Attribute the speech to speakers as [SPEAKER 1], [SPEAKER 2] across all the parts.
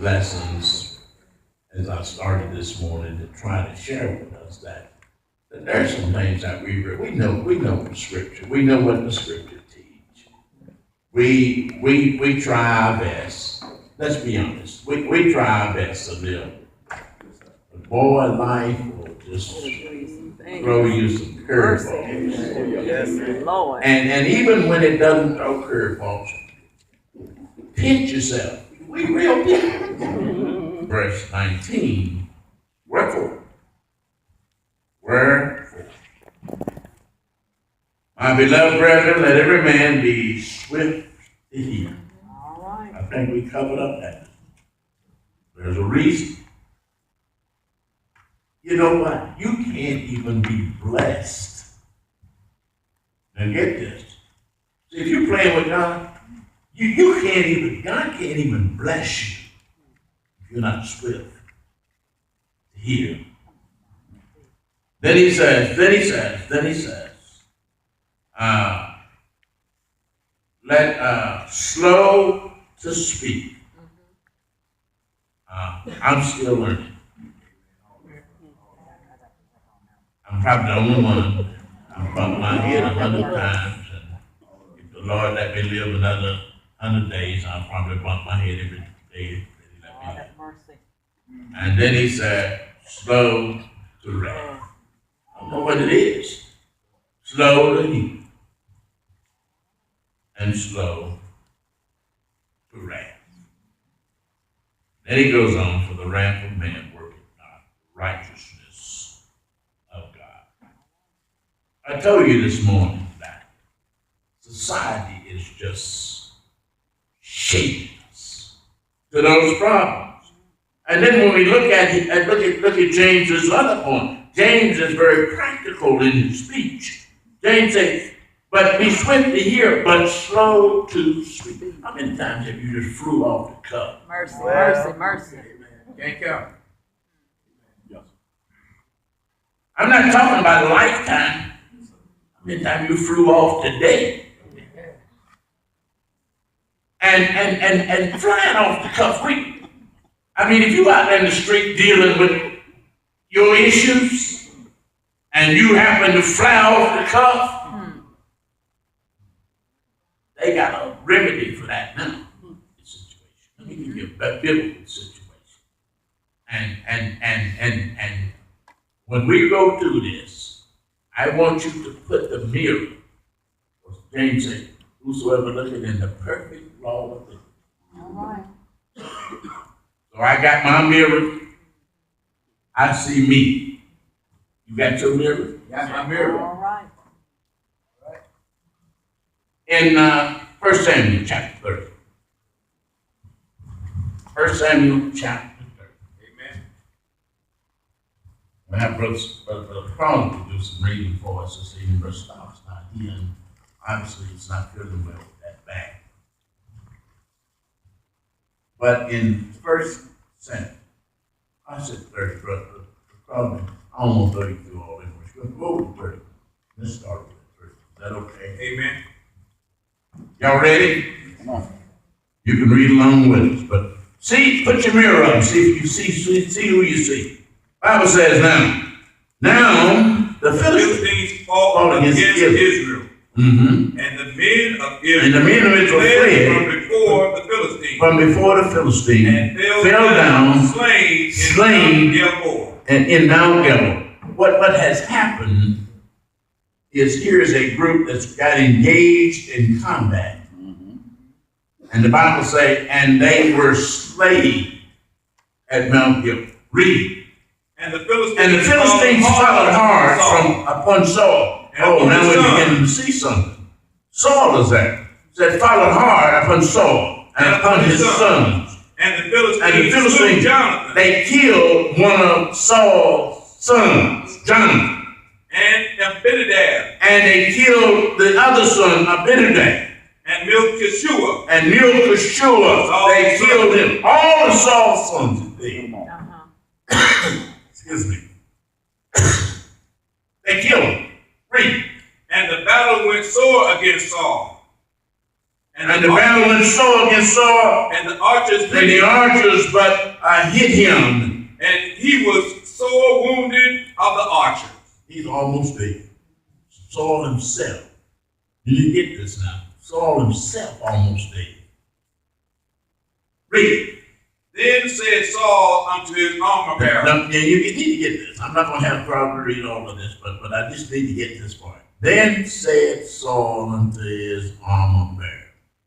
[SPEAKER 1] lessons as I started this morning to try to share with us that there are some things that we know the scripture. We know what the scripture teach. We try our best. Let's be honest. We try our best to live. But boy, life will just throw you some curveballs.
[SPEAKER 2] Yes, Lord.
[SPEAKER 1] And even when it doesn't throw curveballs, pinch yourself. We real people. Verse 19. Wherefore, my beloved brethren, let every man be swift to hear.
[SPEAKER 2] All right.
[SPEAKER 1] I think we covered up that. There's a reason. You know what? You can't even be blessed. Now get this. See, if you're playing with God, God can't even bless you if you're not swift to hear. Then he says, slow to speak. I'm still learning. I'm probably the only one. I've bumped my head 100 times, and if the Lord let me live another 100 days, I'll probably bump my head every day. And then he said, slow to wrath. I don't know what it is. Slow to hear. And slow to wrath. Then he goes on, for the wrath of man worketh not righteousness of God. I told you this morning that society is just shaping us to those problems. And then when we look at James's other point, James is very practical in his speech. James says, but be swift to hear, but slow to speak. How many times have you just flew off the cuff?
[SPEAKER 2] Mercy.
[SPEAKER 3] Can't count.
[SPEAKER 1] I'm not talking about a lifetime. How many times you flew off today? And flying off the cuff. I mean, if you out in the street dealing with your issues and you happen to fly off the cuff, they got a remedy for that now. Situation. Let me give you a biblical situation. And when we go through this, I want you to put the mirror, as James said, whosoever looketh in the perfect law of God.
[SPEAKER 2] All right.
[SPEAKER 1] So I got my mirror. I see me. You got your mirror?
[SPEAKER 3] Got my mirror.
[SPEAKER 2] All right.
[SPEAKER 1] In 1 Samuel chapter 30. 1 Samuel chapter 30.
[SPEAKER 3] Amen.
[SPEAKER 1] We have Brother Crawley to do some reading for us this evening. Brother Stock's not here, and obviously it's not feeling well with that back. But in 1 Samuel, I said 30, Brother Crawley, I almost 30 through all them. We're going to go over 30. Let's start with 30. Is that okay?
[SPEAKER 3] Amen.
[SPEAKER 1] Y'all ready?
[SPEAKER 3] Come on.
[SPEAKER 1] You can read along with us, but see, put your mirror up and see if you see who you see. Bible says now the Philistines
[SPEAKER 3] fought against Israel.
[SPEAKER 1] Mm-hmm.
[SPEAKER 3] And the men of Israel
[SPEAKER 1] fled
[SPEAKER 3] from before the Philistines
[SPEAKER 1] and
[SPEAKER 3] fell down slain
[SPEAKER 1] in Mount Gilboa. What has happened is here's a group that's got engaged in combat. Mm-hmm. And the Bible says, and they were slain at Mount Gilboa. Read.
[SPEAKER 3] And the Philistines
[SPEAKER 1] followed hard upon Saul. Oh, now we're beginning to see something. Saul is there. It said, followed hard upon Saul and upon his sons.
[SPEAKER 3] And the Philistines slew Jonathan.
[SPEAKER 1] They killed one of Saul's sons, Jonathan.
[SPEAKER 3] And Abinadab.
[SPEAKER 1] And they killed the other son, Abinadab.
[SPEAKER 3] And Melchishua.
[SPEAKER 1] They killed him. All of Saul's sons did. Excuse me. They killed him. Read.
[SPEAKER 3] And the battle went sore against Saul.
[SPEAKER 1] And the battle went sore against Saul,
[SPEAKER 3] and the archers
[SPEAKER 1] but hit him.
[SPEAKER 3] And he was sore wounded of the archers.
[SPEAKER 1] He's almost dead. Saul himself. You get this now. Saul himself almost dead. Read.
[SPEAKER 3] Then said Saul unto his armor bearer.
[SPEAKER 1] Now, you need to get this. I'm not going to have a problem to read all of this, but I just need to get this part. Then said Saul unto his armor bearer,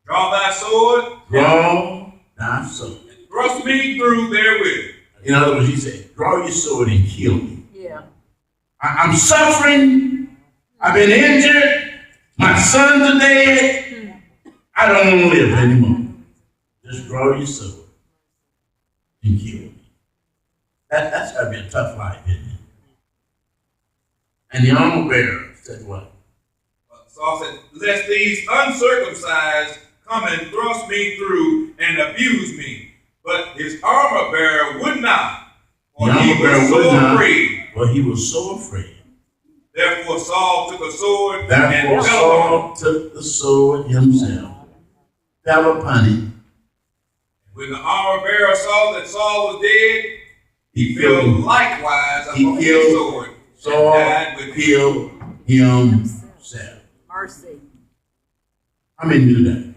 [SPEAKER 3] Draw thy sword.
[SPEAKER 1] Draw thy sword.
[SPEAKER 3] And thrust me through therewith.
[SPEAKER 1] In other words, he said, draw your sword and kill me.
[SPEAKER 2] Yeah.
[SPEAKER 1] I'm suffering. I've been injured. My sons are dead. I don't want to live anymore. Just draw your sword and kill me. That's got to be a tough life, isn't it? And the armor bearer said what?
[SPEAKER 3] Saul said, lest these uncircumcised come and thrust me through and abuse me. But his armor bearer would not, for he was so afraid.
[SPEAKER 1] Well, he was so afraid.
[SPEAKER 3] Therefore Saul took a sword
[SPEAKER 1] Therefore
[SPEAKER 3] and
[SPEAKER 1] Saul took the sword himself, fell upon him.
[SPEAKER 3] When the armor bearer saw that Saul was dead,
[SPEAKER 1] He
[SPEAKER 3] fell
[SPEAKER 1] killed
[SPEAKER 3] likewise upon his sword.
[SPEAKER 1] Saul
[SPEAKER 3] died with
[SPEAKER 1] killed himself.
[SPEAKER 2] Mercy.
[SPEAKER 1] How many knew that?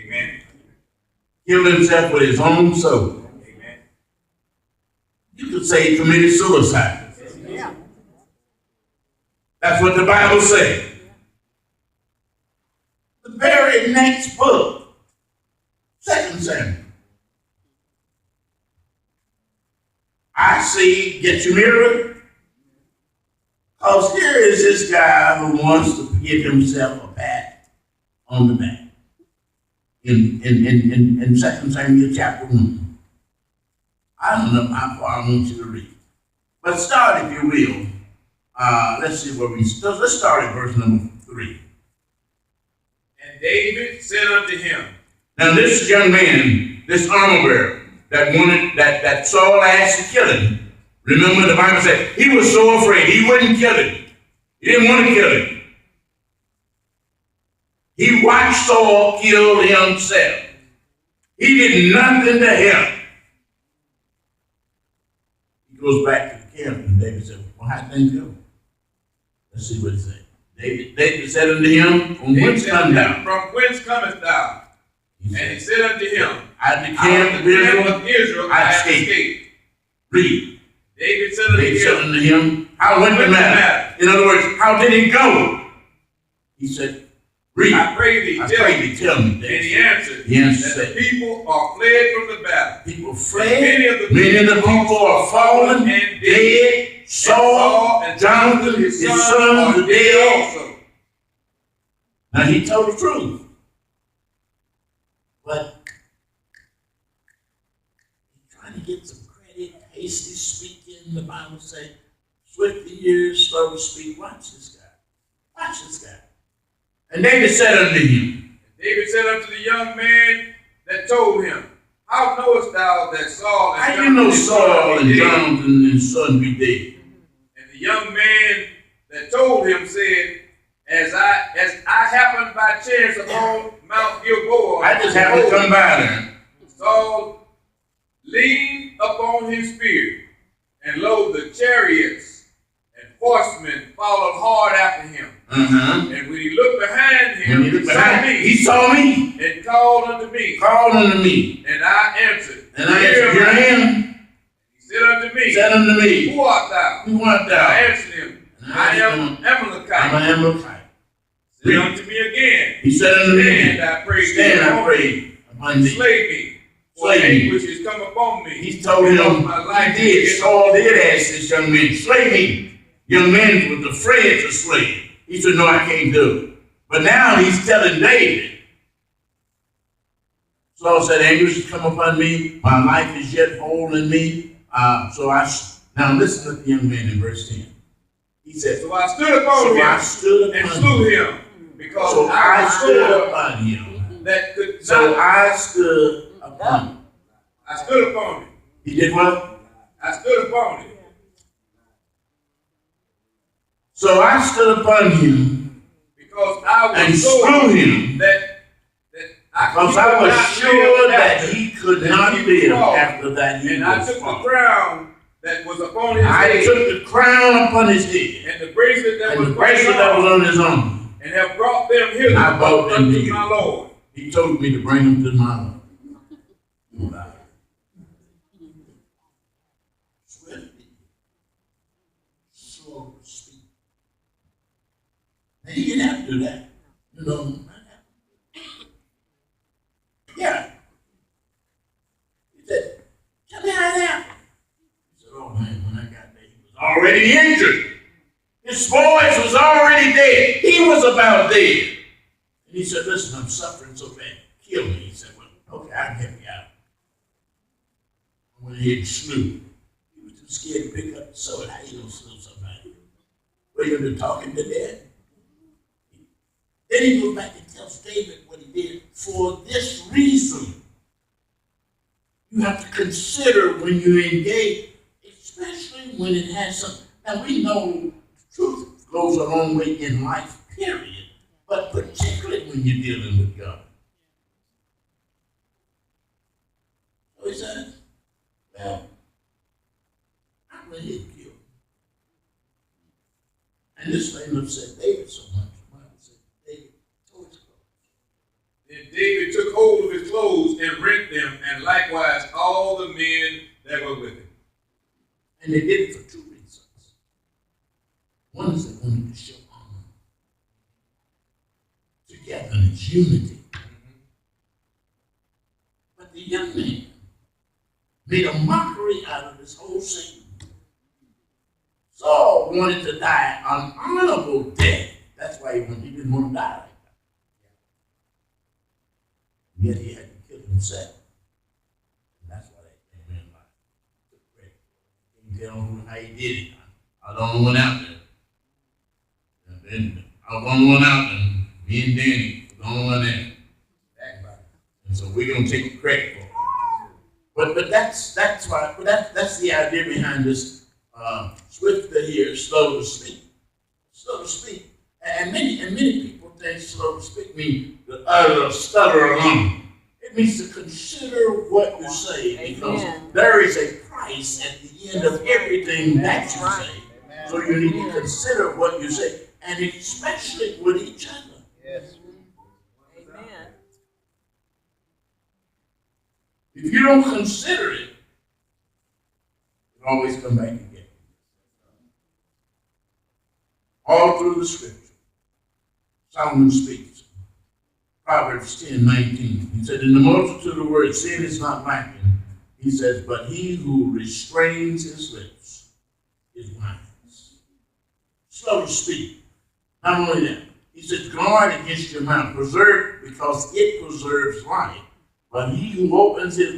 [SPEAKER 3] Amen.
[SPEAKER 1] Killed himself with his own sword.
[SPEAKER 3] Amen.
[SPEAKER 1] You could say he committed suicide.
[SPEAKER 2] Yeah.
[SPEAKER 1] That's what the Bible says. The very next book, 2 Samuel. I see, get your mirror. Because here is this guy who wants to give himself a pat on the back. In 2 Samuel chapter 1. I don't know how far I want you to read. But start, if you will. Let's see where let's start at verse number 3.
[SPEAKER 3] And David said unto him.
[SPEAKER 1] Now this young man, this armor bearer, that Saul asked to kill him. Remember the Bible said he was so afraid he wouldn't kill him. He didn't want to kill him. He watched Saul kill himself. He did nothing to him. He goes back to the camp and David said, well, how'd things go? Let's see what he said. David said unto him, from whence come thou?
[SPEAKER 3] From whence comest thou? And he said unto him,
[SPEAKER 1] out of the camp of Israel, I escaped. Read.
[SPEAKER 3] David said unto
[SPEAKER 1] him, how went the matter? In other words, how did it go? He said, read.
[SPEAKER 3] I pray thee,
[SPEAKER 1] tell me.
[SPEAKER 3] And he answered,
[SPEAKER 1] that
[SPEAKER 3] the people are fled from the battle.
[SPEAKER 1] People fled. Many of the people are fallen and dead. Saul and Jonathan, his sons, are dead also. Now he told the truth. But he's trying to get some credit, hasty speaking. The Bible says, swift to hear, slow to speak. Watch this guy. Watch this guy. And David said unto him.
[SPEAKER 3] David said unto the young man that told him, how knowest thou that Saul and
[SPEAKER 1] Jonathan, how you know Saul and Jonathan and his son be dead?
[SPEAKER 3] And the young man that told him said, as I happened by chance upon Mount Gilboa,
[SPEAKER 1] I just happened to come by there.
[SPEAKER 3] Saul leaned upon his spear, and lo, the chariots and horsemen followed hard after him. And when he looked behind him, he saw me and called unto me. And I answered,
[SPEAKER 1] here I am.
[SPEAKER 3] He said unto me, who art thou? I answered him, I am Amalekite.
[SPEAKER 1] I'm an Amalekite.
[SPEAKER 3] Said unto me again,
[SPEAKER 1] he said unto me,
[SPEAKER 3] stand, I pray
[SPEAKER 1] upon thee.
[SPEAKER 3] Slay me, for anguish is come upon me.
[SPEAKER 1] He told him,
[SPEAKER 3] my life
[SPEAKER 1] Saul did ask this young man, slay me. Young man was afraid to slay him. He said, no, I can't do it. But now he's telling David. Saul said, anguish has come upon me. My life is yet whole in me. Now listen to the young man in verse 10. He said,
[SPEAKER 3] so I stood upon him and slew him. Because
[SPEAKER 1] I stood upon him. I stood upon him.
[SPEAKER 3] I stood upon him.
[SPEAKER 1] He did what?
[SPEAKER 3] I stood upon him.
[SPEAKER 1] So I stood upon him
[SPEAKER 3] because I was
[SPEAKER 1] and slew him
[SPEAKER 3] that
[SPEAKER 1] Because I was sure that he could not live after that.
[SPEAKER 3] And I took the crown that was upon his head.
[SPEAKER 1] I took the crown upon his head.
[SPEAKER 3] And the bracelet that was
[SPEAKER 1] on his arm.
[SPEAKER 3] And have brought them hither
[SPEAKER 1] I brought them to
[SPEAKER 3] my Lord.
[SPEAKER 1] He told me to bring them to my Lord. Swiftly, slow to speak. Now you didn't have to do that. You know. Yeah. He said, "Tell me how that happened." He said, "Oh man, when I got there, he was already injured. His voice was already dead. He was about dead." And he said, "Listen, I'm suffering so bad. Kill me." He said, "Well, okay, I can help you out." I went ahead and slew. He was too scared to pick up the sword. How you gonna slew somebody? What are you gonna do, talking to death? Then he goes back and tells David what he did. For this reason, you have to consider when you engage, especially when it has some. Now we know truth goes a long way in life, period. But particularly when you're dealing with God. So he says, "Well, I'm ready to kill him." And this thing upset David so much.
[SPEAKER 3] Then David took hold of his clothes and rent them, and likewise all the men that were with him.
[SPEAKER 1] And they did it for two reasons. One is they wanted to show honor, togetherness, unity. But the young man made a mockery out of this whole scene. Saul wanted to die an honorable death. That's why he didn't want to die. Yet he had to kill himself. And that's why that came in like the credit. Can't tell how he did it. I was the only one out there. And then I was the only one out there. Me and Danny were the only one there. And so we're gonna take the credit for it. But that's why that's the idea behind this swifter here, slow to speak. Slow to speak. And many people think slow to speak means to stutter along. It means to consider what you say, because there is a price at the end of everything that you say. So you need to consider what you say, and especially with each other.
[SPEAKER 2] Yes. Amen.
[SPEAKER 1] If you don't consider it, it'll always come back again. All through the scripture, Solomon speaks. Proverbs 10:19. He said, "In the multitude of words, sin is not lacking." He says, "But he who restrains his lips is wise." Slow to speak. Not only that, he says, "Guard against your mouth, preserve, because it preserves life. But he who opens his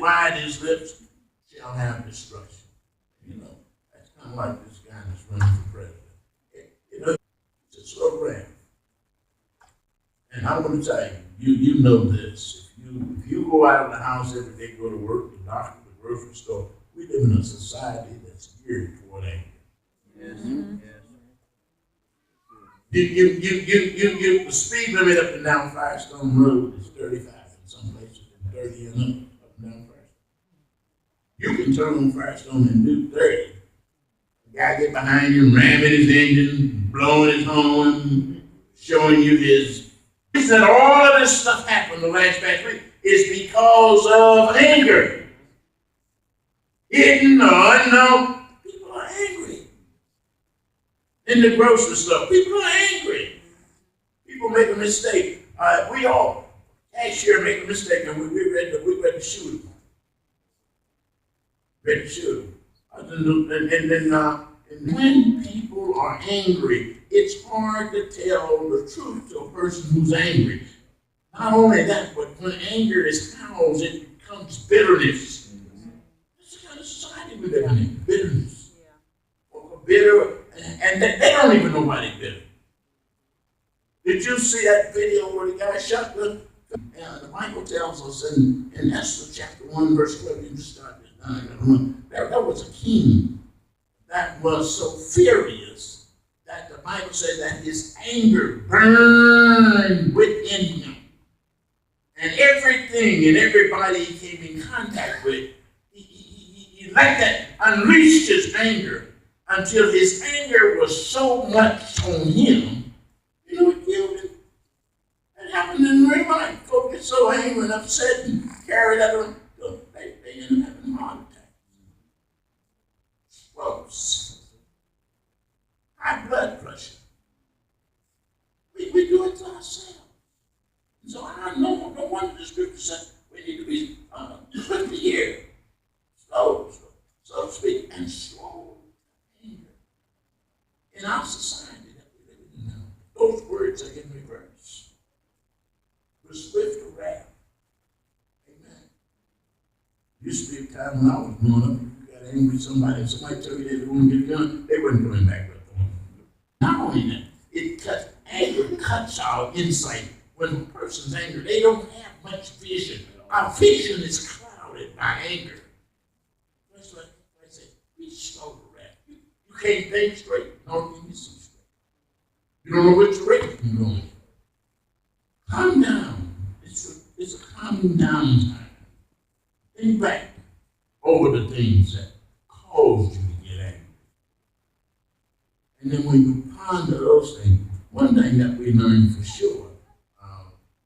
[SPEAKER 1] lips shall have destruction." You know, that's kind of like this guy that's running for president. You know, it's a slow wrath. And I want to tell you know this. If you go out of the house every day, go to work, the doctor, the grocery store, we live in a society that's geared toward anger.
[SPEAKER 2] Yes. Mm-hmm.
[SPEAKER 1] Yes. The speed limit up and down Firestone Road is 35 in some places, and 30 and up and down Firestone. You can turn on Firestone and do 30. The guy get behind you, ramming his engine, blowing his horn, showing you his. That all of this stuff happened the last week is because of anger. Hidden or unknown, people are angry. In the grocery store, people are angry. People make a mistake. We all, cashier, make a mistake, and we're ready to shoot him. Ready to shoot him. And when people are angry, it's hard to tell the truth to a person who's angry. Not only that, but when anger is housed, it becomes bitterness. That's the kind of society we live in, bitterness. Or bitter, and they don't even know why they're bitter. Did you see that video where the guy shot the Bible tells us in Esther chapter 1, verse 12, you can start this now. There was a king that was so furious that the Bible says that his anger burned within him. And everything and everybody he came in contact with, he let that unleashed his anger until his anger was so much on him, it killed him. That happened in real life. Folks get so angry and upset and carry that around. They end up having heart attacks, strokes, high blood pressure. We do it to ourselves. So I know, no wonder the scripture said we need to be quick to hear, slow to speak, and slow to anger. In our society that we live in now, those words are in reverse. We're swift to wrath. Amen. Used to be a time when I was growing up, you got angry with somebody, and somebody told you they were going to get a gun, they weren't coming back with them. Not only that, anger cuts our insight. When a person's angry, they don't have much vision. Our vision is clouded by anger. That's why I say, be slow to wrath. You can't think straight, nor can you see straight. You don't know which direction you're going. Calm down. It's a calming down time. Think back over the things that caused you to get angry. And then when you ponder those things, one thing that we learned for sure,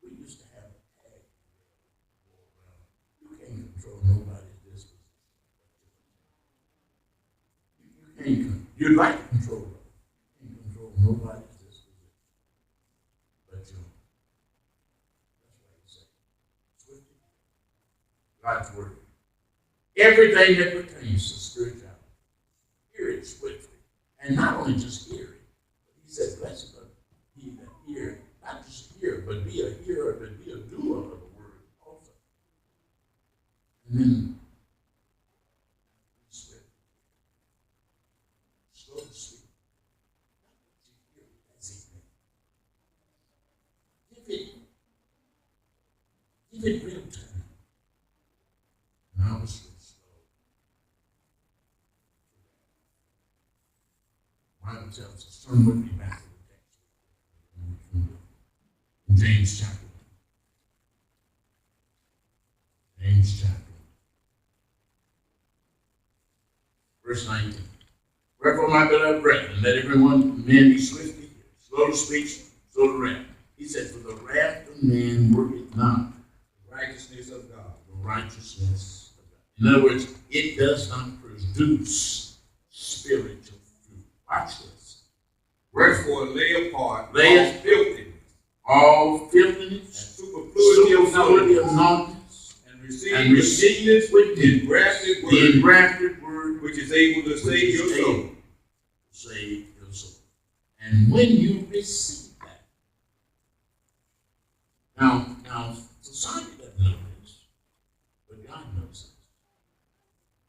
[SPEAKER 1] we used to have a tag. You can't control nobody's disposition. You'd like to control them. You can't control nobody's disposition. But you don't. That's why you say, swiftly. God's word. Everything that pertains to spirituality, hear it swiftly. And not only just hear it, but he said, blessed are he that hear, not just hear, but be a hearer, but be a doer of the word also. And then, swift. Slow to speak. Not what you hear as it may. Give it real time. Now it's slow. Bible tells us, turn with me back to the text. In James chapter 1. James chapter 1. Verse 19. Wherefore, my beloved brethren, let everyone man be swift to hear, slow to speak, slow to wrath. He said, for the wrath of man worketh not the righteousness of God. The righteousness of God. In other words, it does not produce spiritual. Watch this.
[SPEAKER 3] Wherefore lay apart
[SPEAKER 1] all filthiness, superfluity of knowledge,
[SPEAKER 3] and receive with the engrafted word, which is able to save your soul.
[SPEAKER 1] Save your soul. And when you receive that, now society doesn't know this, but God knows this.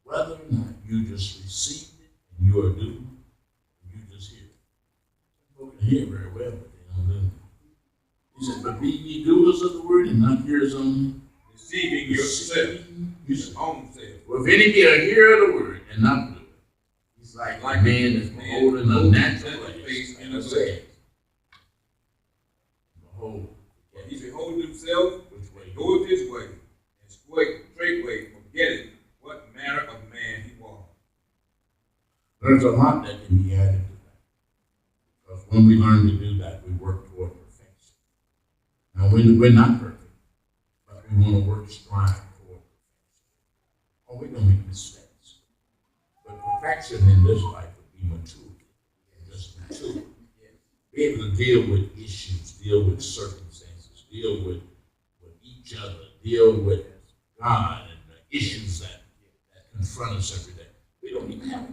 [SPEAKER 1] Whether or not you just receive it and you are doomed, hear very well, but they don't do it. He said, but be ye doers of the word and not hearers only.
[SPEAKER 3] Deceiving yourself, your own self.
[SPEAKER 1] Well, if any be a hearer of the word and not doer, he's like a man that's beholding a natural face in a glass. Behold,
[SPEAKER 3] he beholdeth himself, which way goeth his way, and straightway forgetteth what manner of man he was.
[SPEAKER 1] There's a lot that can be added to that. Because when we learn to do that, we work toward perfection. Now, we're not perfect, but we want to strive toward perfection. Oh, we're going to make mistakes. But perfection in this life would be maturity. Just maturity. Be able to deal with issues, deal with circumstances, deal with each other, deal with God and the issues that confront us every day. We don't even have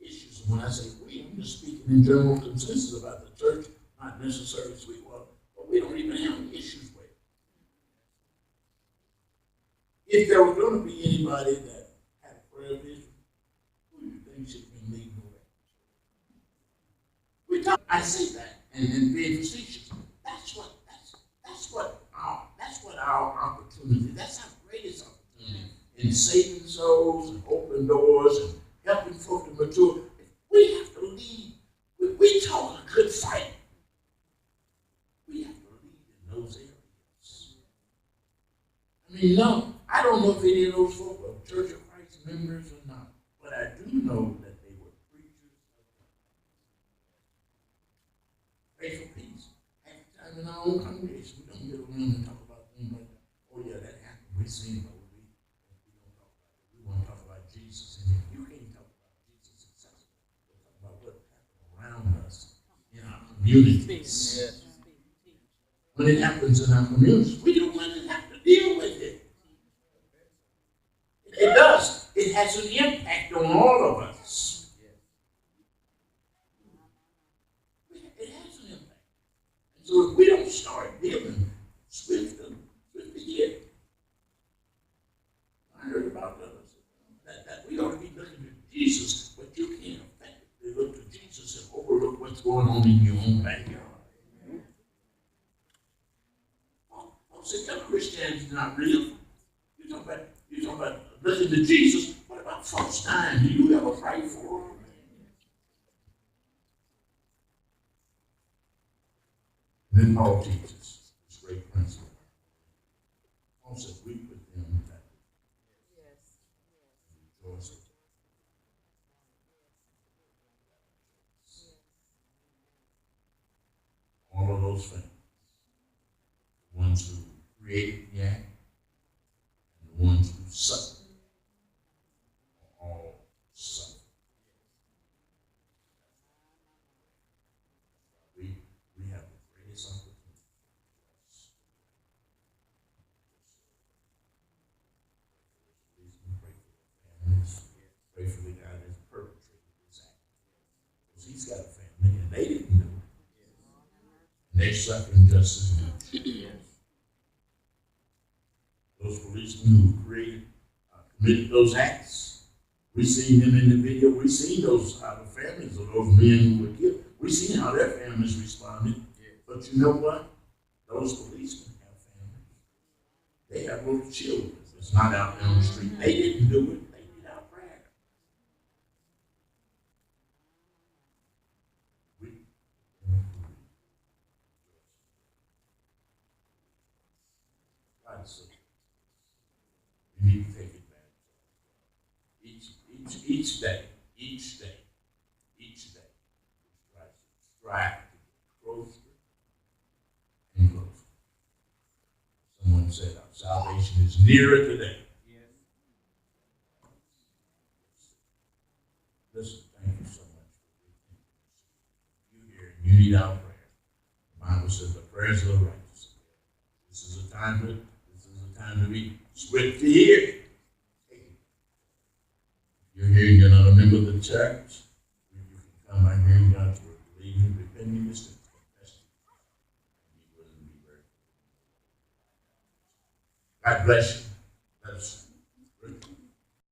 [SPEAKER 1] issues. And when I say we, I'm just speaking in general consensus about the church, not necessarily Sweetwater, but we don't even have issues with it. If there were going to be anybody that had a prayer vision, who do you think should have been leading the way? I say that, and being facetious. That's what our opportunity. That's our greatest opportunity in saving souls and opening doors and helping folk to mature. We have to lead. We talk a good fight. We have to lead in those areas. mean, no, I don't know if any of those folk were Church of Christ members or not, but I do know that they were preachers of pray for peace. Half the time in our own congregation, we don't get around and talk about things like that. Oh yeah, that happened. We seen it, but we don't talk about it. We want to talk about Jesus. And if you can't talk about Jesus successfully, we'll talk about what happened around us in our communities.
[SPEAKER 2] Yes.
[SPEAKER 1] When it happens in our communities, we don't want to have to deal with it. It does. It has an impact on all of us. It has an impact. And so if we don't start dealing swiftly here, I heard about others that we ought to be looking at Jesus, but you can't effectively look to Jesus and overlook what's going on in your own backyard. Say, tell Christianity is not real. You're talking about looking to Jesus. What about false time? Do you ever pray for them? Then Paul teaches this great principle. Paul said, weep with them that rejoice with them. All of those things, the ones who created the act and the ones who suffered are all suffering. We have the greatest opportunity for us. Pray for the families. Pray for the guy that's perpetrated this act. Because he's got a family and they didn't do it. And they're suffering just as much. Those policemen who committed those acts, we seen them in the video. We seen those the families of those men who were killed. We seen how their families responded. But you know what? Those policemen have families. They have little children. It's not out there on the street. They didn't do it. They did our prayer. We need to take advantage of it. Each day, we strive to get closer and closer. Someone said our salvation is nearer today. Listen, thank you so much for you here. You need our prayer. The Bible says the prayers of the righteous. This is a time to be swift to hear. If you're here, you're not a member of the church. You can come by hearing God's word, believing, repenting your sins, confessing, and be willing to be very. God bless you.